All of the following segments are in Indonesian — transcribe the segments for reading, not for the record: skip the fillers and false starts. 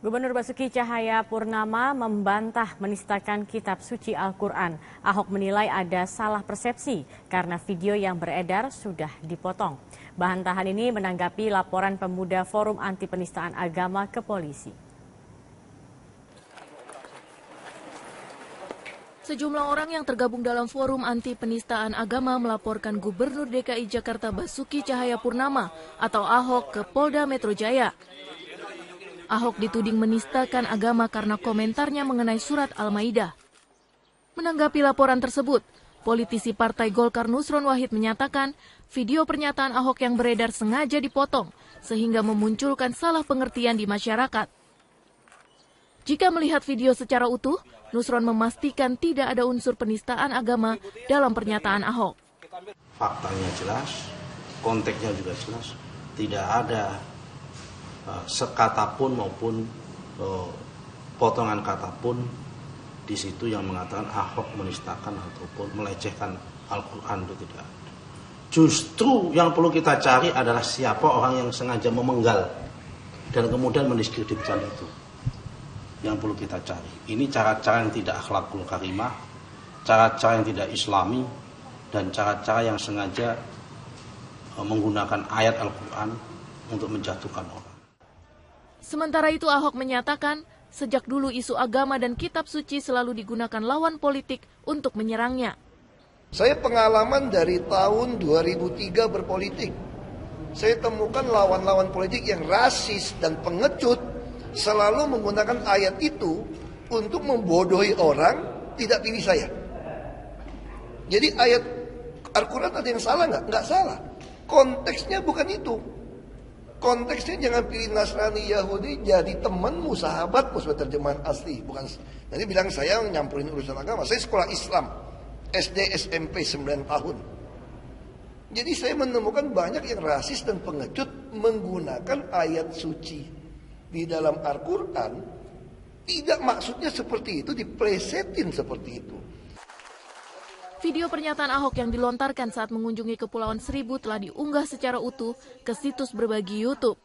Gubernur Basuki Cahayapurnama membantah menistakan kitab suci Al-Quran. Ahok menilai ada salah persepsi karena video yang beredar sudah dipotong. Bantahan ini menanggapi laporan pemuda Forum Anti Penistaan Agama ke polisi. Sejumlah orang yang tergabung dalam Forum Anti Penistaan Agama melaporkan Gubernur DKI Jakarta Basuki Cahayapurnama atau Ahok ke Polda Metro Jaya. Ahok dituding menistakan agama karena komentarnya mengenai surat Al-Maidah. Menanggapi laporan tersebut, politisi Partai Golkar Nusron Wahid menyatakan video pernyataan Ahok yang beredar sengaja dipotong sehingga memunculkan salah pengertian di masyarakat. Jika melihat video secara utuh, Nusron memastikan tidak ada unsur penistaan agama dalam pernyataan Ahok. Faktanya jelas, konteksnya juga jelas, tidak ada sekata pun maupun potongan kata pun di situ yang mengatakan Ahok menistakan ataupun melecehkan Al-Quran, itu tidak ada. Justru yang perlu kita cari adalah siapa orang yang sengaja memenggal dan kemudian mendiskreditkan itu. Yang perlu kita cari. Ini cara-cara yang tidak akhlakul karimah, cara-cara yang tidak islami, dan cara-cara yang sengaja menggunakan ayat Al-Quran untuk menjatuhkan orang. Sementara itu Ahok menyatakan, sejak dulu isu agama dan kitab suci selalu digunakan lawan politik untuk menyerangnya. Saya pengalaman dari tahun 2003 berpolitik. Saya temukan lawan-lawan politik yang rasis dan pengecut selalu menggunakan ayat itu untuk membodohi orang tidak pilih saya. Jadi ayat Al-Quran ada yang salah nggak? Nggak salah. Konteksnya bukan itu. Konteksnya jangan pilih Nasrani, Yahudi jadi temanmu, sahabatmu, sebagai terjemahan asli. Bukan. Nanti bilang saya nyampurin urusan agama. Saya sekolah Islam, SD, SMP 9 tahun. Jadi saya menemukan banyak yang rasis dan pengecut menggunakan ayat suci di dalam Al-Quran. Tidak maksudnya seperti itu, diplesetin seperti itu. Video pernyataan Ahok yang dilontarkan saat mengunjungi Kepulauan Seribu telah diunggah secara utuh ke situs berbagi YouTube.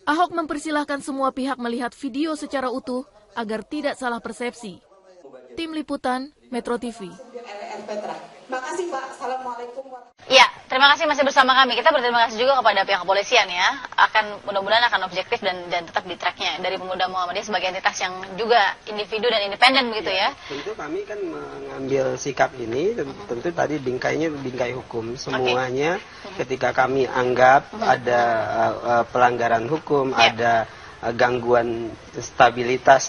Ahok mempersilahkan semua pihak melihat video secara utuh agar tidak salah persepsi. Tim Liputan, Metro TV. Makasih Pak, Assalamualaikum. Ya, terima kasih masih bersama kami. Kita berterima kasih juga kepada pihak kepolisian ya. Mudah-mudahan akan objektif dan tetap di tracknya dari Pemuda Muhammadiyah sebagai entitas yang juga individu dan independen begitu ya. Tentu kami kan mengambil sikap ini, tentu tadi bingkainya bingkai hukum. Semuanya ketika kami anggap ada pelanggaran hukum, ada gangguan stabilitas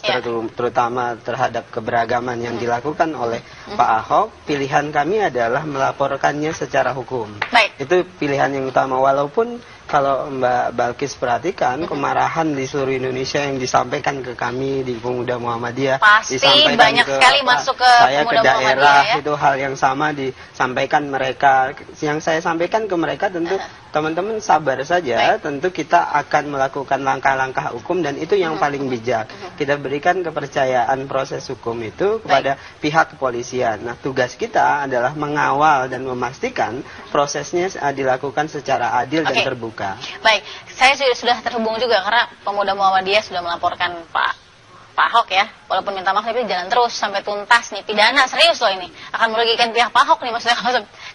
terutama terhadap keberagaman yang dilakukan oleh Pak Ahok, pilihan kami adalah melaporkannya secara hukum. Itu pilihan yang utama, walaupun kalau Mbak Balkis perhatikan kemarahan di seluruh Indonesia yang disampaikan ke kami di Pemuda Muhammadiyah, pasti banyak sekali masuk ke saya ke daerah ya? Itu hal yang sama disampaikan mereka. Yang saya sampaikan ke mereka tentu teman-teman sabar saja. Tentu kita akan melakukan langkah-langkah hukum dan itu yang paling bijak. Kita berikan kepercayaan proses hukum itu kepada pihak kepolisian. Nah, tugas kita adalah mengawal dan memastikan prosesnya dilakukan secara adil dan terbuka. Baik, saya sudah terhubung juga karena Pemuda Muhammadiyah sudah melaporkan Pak Ahok ya. Walaupun minta maaf tapi jalan terus sampai tuntas nih, pidana serius loh ini. Akan merugikan pihak Pak Ahok nih maksudnya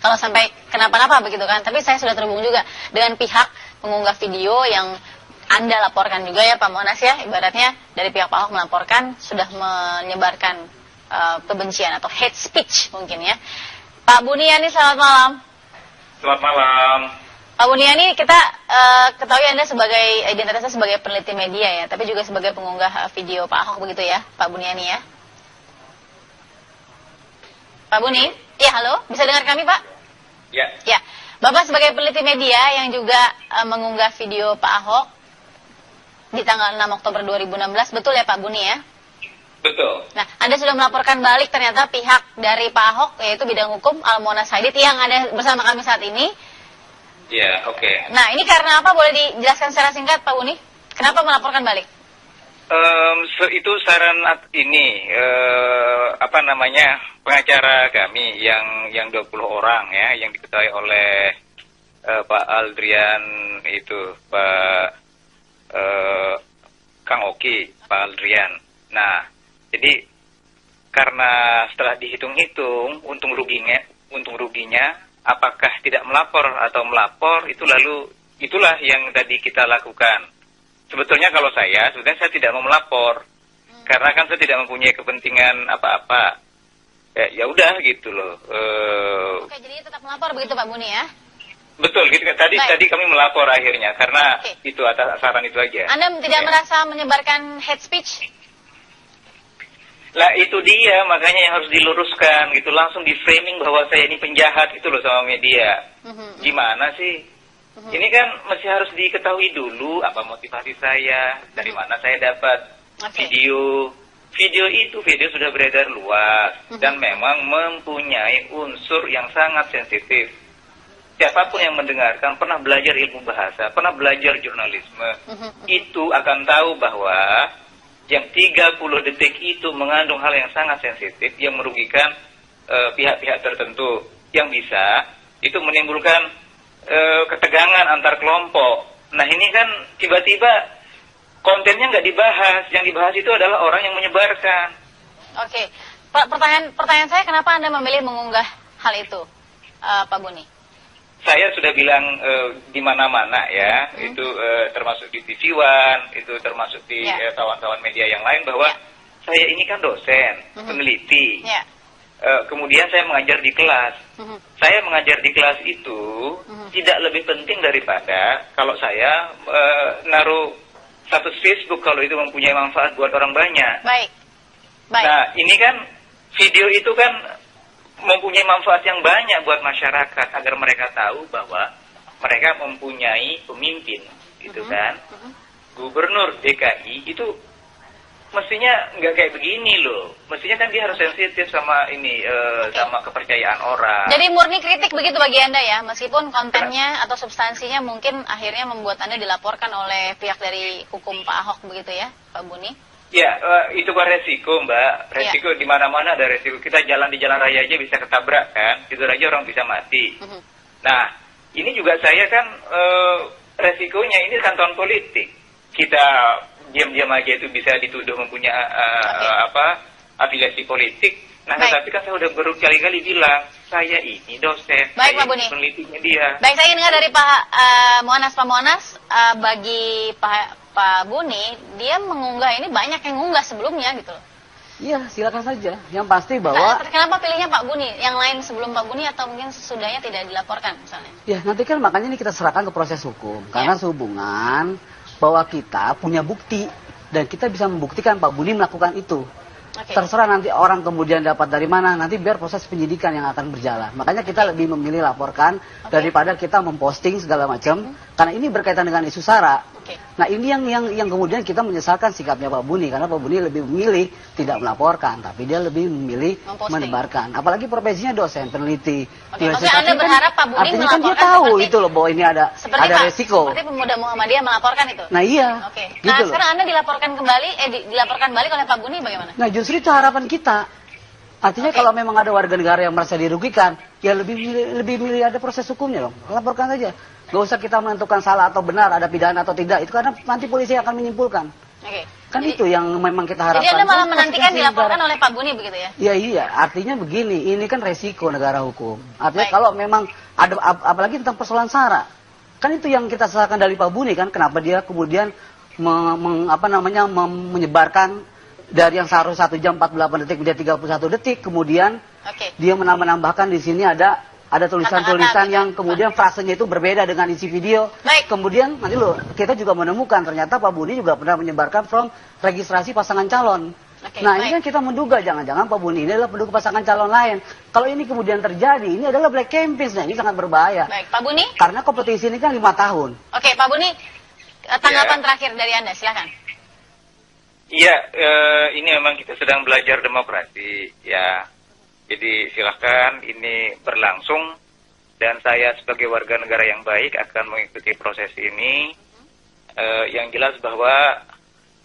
kalau sampai kenapa-napa begitu kan. Tapi saya sudah terhubung juga dengan pihak pengunggah video yang Anda laporkan juga ya Pak Monas ya. Ibaratnya dari pihak Pak Ahok melaporkan sudah menyebarkan kebencian atau hate speech mungkin ya. Pak Buniani, selamat malam. Selamat malam. Pak Buniani, kita ketahui Anda sebagai identitasnya sebagai peneliti media ya, tapi juga sebagai pengunggah video Pak Ahok begitu ya, Pak Buniani ya. Pak Buni, ya halo, bisa dengar kami Pak? Ya. Ya, Bapak sebagai peneliti media yang juga mengunggah video Pak Ahok di tanggal 6 Oktober 2016, betul ya Pak Buni ya? Betul. Nah, Anda sudah melaporkan balik ternyata pihak dari Pak Ahok, yaitu bidang hukum Al-Monas Haidit yang ada bersama kami saat ini. Ya, oke. Nah, ini karena apa? Boleh dijelaskan secara singkat, Pak Uni? Kenapa melaporkan balik? Itu saran ini, pengacara kami yang 20 orang ya, yang diketahui oleh Pak Aldrian itu, Pak Kang Oki, Pak Aldrian. Nah, jadi karena setelah dihitung-hitung untung ruginya, apakah tidak melapor atau melapor, itulah yang tadi kita lakukan. Sebetulnya kalau sebenarnya saya tidak mau melapor, karena kan saya tidak mempunyai kepentingan apa-apa. Ya udah gitu loh. Oke, jadi tetap melapor begitu Pak Buni ya? Betul, gitu kan. Tadi kami melapor akhirnya karena itu atas saran itu aja. Anda tidak merasa menyebarkan hate speech? Lah itu dia, makanya yang harus diluruskan gitu, langsung di framing bahwa saya ini penjahat itu loh sama media. Gimana sih? Ini kan masih harus diketahui dulu apa motivasi saya, dari mana saya dapat video. Video sudah beredar luas dan memang mempunyai unsur yang sangat sensitif. Siapapun yang mendengarkan pernah belajar ilmu bahasa, pernah belajar jurnalisme, itu akan tahu bahwa yang 30 detik itu mengandung hal yang sangat sensitif yang merugikan pihak-pihak tertentu, yang bisa itu menimbulkan ketegangan antar kelompok. Nah ini kan tiba-tiba kontennya nggak dibahas, yang dibahas itu adalah orang yang menyebarkan. Oke, pertanyaan saya, kenapa Anda memilih mengunggah hal itu, Pak Buni? Saya sudah bilang di mana-mana ya, itu termasuk di TV One, itu termasuk di kawan-kawan media yang lain, bahwa saya ini kan dosen, peneliti. Kemudian saya mengajar di kelas. Saya mengajar di kelas itu tidak lebih penting daripada kalau saya naruh status Facebook kalau itu mempunyai manfaat buat orang banyak. Baik. Nah, ini kan video itu kan mempunyai manfaat yang banyak buat masyarakat agar mereka tahu bahwa mereka mempunyai pemimpin, gitu kan. Gubernur DKI itu mestinya nggak kayak begini loh. Mestinya kan dia harus sensitif sama sama kepercayaan orang. Jadi murni kritik begitu bagi Anda ya, meskipun kontennya atau substansinya mungkin akhirnya membuat Anda dilaporkan oleh pihak dari hukum Pak Ahok begitu ya, Pak Buni? Ya, itu kan resiko, Mbak. Resiko di mana-mana ada resiko. Kita jalan di jalan raya aja bisa ketabrak kan, tidur aja orang bisa mati. Nah, ini juga saya kan resikonya ini kan tahun politik. Kita diam-diam aja itu bisa dituduh mempunyai afiliasi politik. Nah, tapi kan saya udah berkali-kali bilang, saya ini dosen. Baik, Pak Buni. Penelitinya dia. Baik, saya ingin dengar dari Pak Moanas. Pak Moanas, bagi Pak Buni, dia mengunggah ini banyak yang mengunggah sebelumnya gitu. Iya, silakan saja. Yang pasti bahwa... Kenapa pilihnya Pak Buni? Yang lain sebelum Pak Buni atau mungkin sesudahnya tidak dilaporkan misalnya? Ya, nanti kan makanya ini kita serahkan ke proses hukum. Karena sehubungan bahwa kita punya bukti. Dan kita bisa membuktikan Pak Buni melakukan itu. Terserah nanti orang kemudian dapat dari mana, nanti biar proses penyidikan yang akan berjalan. Makanya kita lebih memilih laporkan daripada kita memposting segala macam, karena ini berkaitan dengan isu SARA. Nah ini yang kemudian kita menyesalkan sikapnya Pak Buni, karena Pak Buni lebih memilih tidak melaporkan, tapi dia lebih memilih menebarkan. Apalagi profesinya dosen, peneliti. Maksudnya Anda berharap Pak Buni artinya melaporkan kan dia tahu itu loh bahwa ini ada resiko. Seperti pemuda Muhammadiyah melaporkan itu. Nah iya. Nah gitu sekarang Anda dilaporkan balik oleh Pak Buni bagaimana? Nah justru itu harapan kita. Artinya kalau memang ada warga negara yang merasa dirugikan, ya lebih milih ada proses hukumnya dong. Laporkan saja. Gak usah kita menentukan salah atau benar, ada pidana atau tidak. Itu karena nanti polisi akan menyimpulkan. Kan jadi, itu yang memang kita harapkan. Jadi Anda malah menantikan dilaporkan oleh Pak Buni begitu ya? Iya. Artinya begini, ini kan resiko negara hukum. Artinya kalau memang ada, apalagi tentang persoalan SARA. Kan itu yang kita serahkan dari Pak Buni kan. Kenapa dia kemudian menyebarkan dari yang seharusnya 1 jam 48 detik menjadi 31 detik. Kemudian dia menambahkan di sini ada tulisan-tulisan yang kemudian frasenya itu berbeda dengan isi video. Kemudian nanti loh kita juga menemukan ternyata Pak Buni juga pernah menyebarkan form registrasi pasangan calon. Ini kan kita menduga jangan-jangan Pak Buni ini adalah pendukung pasangan calon lain. Kalau ini kemudian terjadi, ini adalah black campaign. Nah ini sangat berbahaya. Baik, Pak Buni. Karena kompetisi ini kan 5 tahun. Oke, Pak Buni, tanggapan terakhir dari Anda, silakan. Iya, ini memang kita sedang belajar demokrasi, ya. Jadi silahkan ini berlangsung dan saya sebagai warga negara yang baik akan mengikuti proses ini. Yang jelas bahwa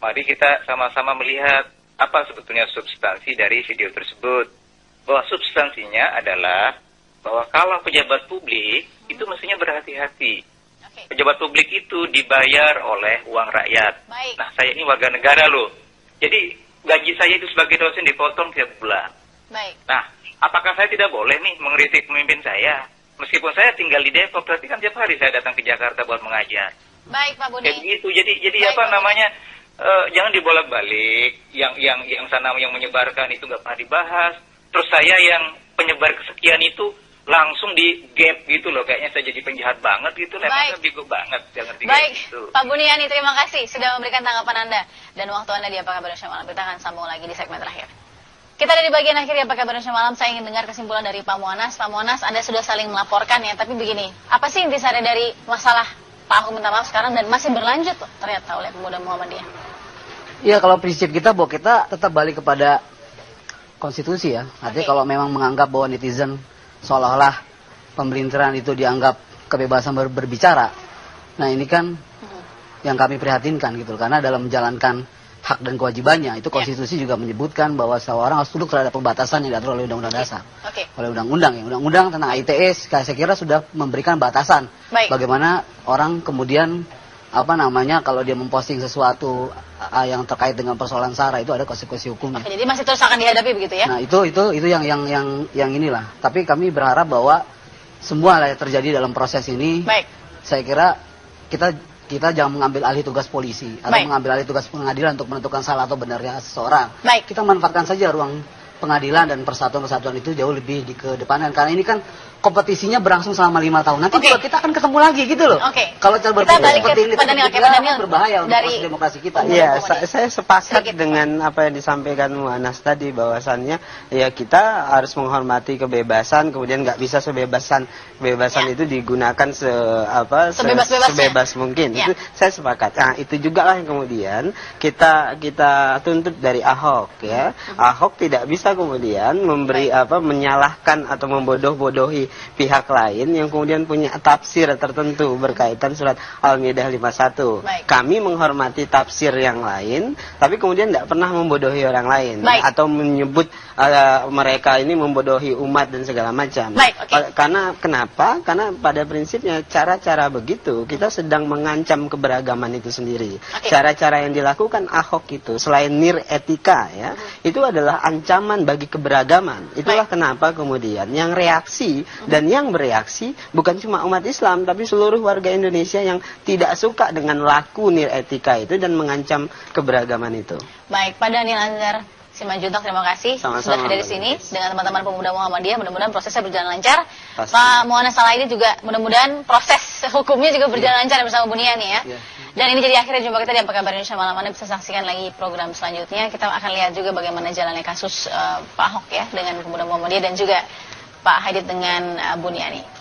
mari kita sama-sama melihat apa sebetulnya substansi dari video tersebut. Bahwa substansinya adalah bahwa kalau pejabat publik itu mestinya berhati-hati. Pejabat publik itu dibayar oleh uang rakyat. Baik. Nah, saya ini warga negara loh. Jadi gaji saya itu sebagai dosen dipotong tiap bulan. Baik. Nah, apakah saya tidak boleh nih mengkritik pemimpin saya? Meskipun saya tinggal di Depok, berarti kan tiap hari saya datang ke Jakarta buat mengajar. Baik, Pak Budi. Kayak gitu. Jadi Baik, apa Pak namanya? Jangan dibolak-balik. Yang sana yang menyebarkan itu nggak pernah dibahas. Terus saya yang penyebar kesekian itu langsung di gap gitu loh. Kayaknya saya jadi penjahat banget gitu. Memang bego banget. Jangan Baik, gitu. Pak Buniani, terima kasih sudah memberikan tanggapan Anda dan waktu Anda di Apa Kabar Indonesia Malam. Kita akan sambung lagi di segmen terakhir. Kita ada di bagian akhir ya Apa Kabar Indonesia Malam. Saya ingin dengar kesimpulan dari Pak Muanas. Pak Muanas, Anda sudah saling melaporkan ya, tapi begini, apa sih intisari dari masalah Pak Ahok minta maaf sekarang dan masih berlanjut loh, ternyata oleh pemuda Muhammadiyah? Iya, kalau prinsip kita bahwa kita tetap balik kepada konstitusi ya. Artinya kalau memang menganggap bahwa netizen seolah-olah pemerintahan itu dianggap kebebasan berbicara. Nah ini kan yang kami prihatinkan gitu. Karena dalam menjalankan hak dan kewajibannya, itu konstitusi juga menyebutkan bahwa seorang harus tunduk terhadap pembatasan yang diatur oleh Undang-Undang Dasar. Oleh undang-undang ya. Undang-undang tentang ITE saya kira sudah memberikan batasan. Bagaimana orang kemudian kalau dia memposting sesuatu yang terkait dengan persoalan SARA itu ada konsekuensi hukumnya. Jadi masih terus akan dihadapi begitu ya? Nah itu yang inilah. Tapi kami berharap bahwa semua yang terjadi dalam proses ini, saya kira kita jangan mengambil alih tugas polisi atau mengambil alih tugas pengadilan untuk menentukan salah atau benarnya seseorang. Kita manfaatkan saja ruang pengadilan dan persatuan-persatuan itu jauh lebih dikedepankan. Karena ini kan kompetisinya berlangsung selama 5 tahun. Nanti juga kita akan ketemu lagi gitu loh. Kalau cara berpikir seperti ini berbahaya untuk proses demokrasi kita. Iya, saya sepakat dengan apa yang disampaikan Muanas tadi, bahwasannya ya kita harus menghormati kebebasan, kemudian nggak bisa kebebasan itu digunakan sebebas mungkin. Itu saya sepakat. Nah, itu juga lah yang kemudian kita tuntut dari Ahok ya. Ahok tidak bisa kemudian menyalahkan atau membodoh-bodohi pihak lain yang kemudian punya tafsir tertentu berkaitan surat Al-Maidah 51. Kami menghormati tafsir yang lain, tapi kemudian tidak pernah membodohi orang lain atau menyebut mereka ini membodohi umat dan segala macam. Karena kenapa? Karena pada prinsipnya cara-cara begitu kita sedang mengancam keberagaman itu sendiri. Cara-cara yang dilakukan Ahok itu selain nir etika ya, itu adalah ancaman bagi keberagaman. Itulah kenapa kemudian yang reaksi dan yang bereaksi bukan cuma umat Islam, tapi seluruh warga Indonesia yang tidak suka dengan laku nir etika itu dan mengancam keberagaman itu. Baik, Pak Daniel Anzar Simanjuntak, terima kasih sudah hadir di sini dengan teman-teman pemuda Muhammadiyah. Mudah-mudahan prosesnya berjalan lancar. Pak Muanas Salaidi juga mudah-mudahan proses hukumnya juga berjalan lancar bersama Buniani ya. Dan ini jadi akhirnya jumpa kita di Apa Kabar Indonesia Malam. Anda bisa saksikan lagi program selanjutnya. Kita akan lihat juga bagaimana jalannya kasus Pak Ahok ya dengan pemuda Muhammadiyah dan juga Pak Haidit dengan Buniani.